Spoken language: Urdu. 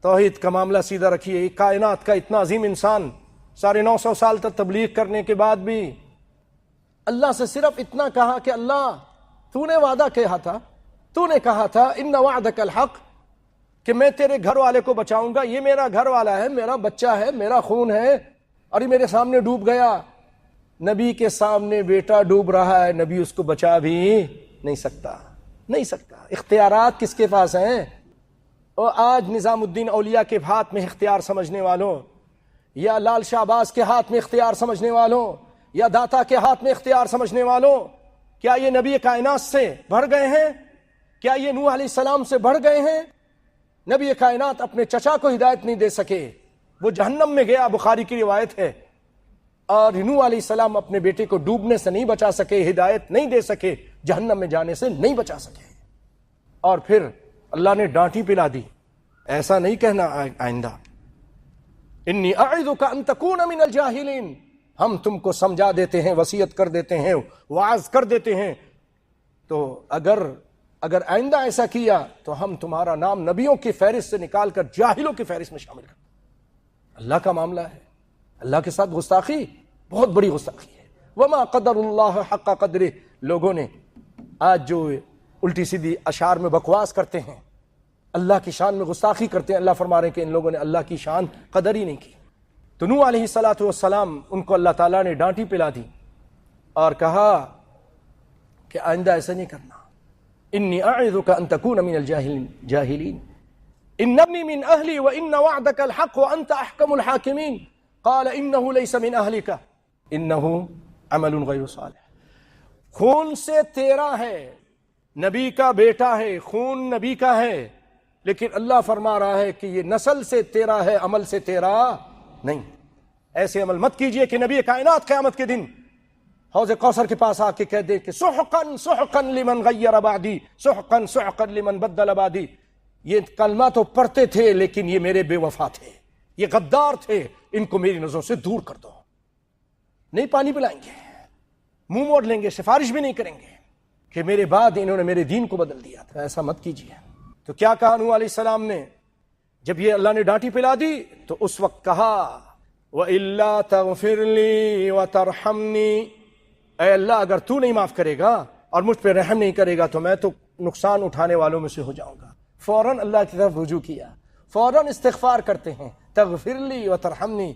توحید کا معاملہ سیدھا رکھیے. کائنات کا اتنا عظیم انسان 950 سال تک تبلیغ کرنے کے بعد بھی اللہ سے صرف اتنا کہا کہ اللہ تو نے وعدہ کہا تھا، تو نے کہا تھا ان وعدک الحق، کہ میں تیرے گھر والے کو بچاؤں گا، یہ میرا گھر والا ہے، میرا بچہ ہے، میرا خون ہے، اور یہ میرے سامنے ڈوب گیا. نبی کے سامنے بیٹا ڈوب رہا ہے، نبی اس کو بچا بھی نہیں سکتا. اختیارات کس کے پاس ہیں؟ اور آج نظام الدین اولیاء کے ہاتھ میں اختیار سمجھنے والوں، یا لال شہباز کے ہاتھ میں اختیار سمجھنے والوں، یا داتا کے ہاتھ میں اختیار سمجھنے والوں، کیا یہ نبی کائنات سے بڑھ گئے ہیں؟ کیا یہ نوح علیہ السلام سے بڑھ گئے ہیں؟ نبی کائنات اپنے چچا کو ہدایت نہیں دے سکے، وہ جہنم میں گیا، بخاری کی روایت ہے. اور نوح علیہ السلام اپنے بیٹے کو ڈوبنے سے نہیں بچا سکے، ہدایت نہیں دے سکے، جہنم میں جانے سے نہیں بچا سکے. اور پھر اللہ نے ڈانٹی پلا دی، ایسا نہیں کہنا آئندہ. انی اعظک ان تکون من الجاہلین، ہم تم کو سمجھا دیتے ہیں، وصیت کر دیتے ہیں، وعظ کر دیتے ہیں، تو اگر آئندہ ایسا کیا تو ہم تمہارا نام نبیوں کی فہرست سے نکال کر جاہلوں کی فہرست میں شامل کر دیں. اللہ کا معاملہ ہے، اللہ کے ساتھ گستاخی بہت بڑی گستاخی ہے. وما قدر اللہ حق قدرہ، لوگوں نے آج جو الٹی سیدھی اشعار میں بکواس کرتے ہیں، اللہ کی شان میں گستاخی کرتے ہیں، اللہ فرما رہے ہیں کہ ان لوگوں نے اللہ کی شان قدر ہی نہیں کی. تو نوح علیہ السلام ان کو اللہ تعالیٰ نے ڈانٹی پلا دی اور کہا کہ آئندہ ایسا نہیں کرنا. انی اعظک ان تکون من الجاہلین ان ابنی من اہلی وان وعدک الحق وانت احکم الحاکمین قال انہ لیس من اہلک انہ عمل غیر صالح. خون سے تیرا ہے، نبی کا بیٹا ہے، خون نبی کا ہے، لیکن اللہ فرما رہا ہے کہ یہ نسل سے تیرا ہے، عمل سے تیرا نہیں. ایسے عمل مت کیجئے کہ نبی کائنات قیامت کے دن حوض کوثر کے پاس آ کے کہہ دے کہ سحقا سحقا لمن غیر بعدی، سحقا سحقا لمن بدل بعدی. یہ کلمہ تو پڑھتے تھے لیکن یہ میرے بے وفا تھے، یہ غدار تھے، ان کو میری نظروں سے دور کر دو. نہیں پانی پلائیں گے، منہ موڑ لیں گے، سفارش بھی نہیں کریں گے کہ میرے بعد انہوں نے میرے دین کو بدل دیا تھا. ایسا مت کیجیے. تو کیا کہا نوح علیہ السلام نے جب یہ اللہ نے ڈانٹی پلا دی؟ تو اس وقت کہا وَإِلَّا تَغْفِرْ لِي وَتَرْحَمْنِي، اے اللہ اگر تو نہیں معاف کرے گا اور مجھ پہ رحم نہیں کرے گا تو میں تو نقصان اٹھانے والوں میں سے ہو جاؤں گا. فوراً اللہ کی طرف رجوع کیا، فوراً استغفار کرتے ہیں، تغفر لی وترحمنی،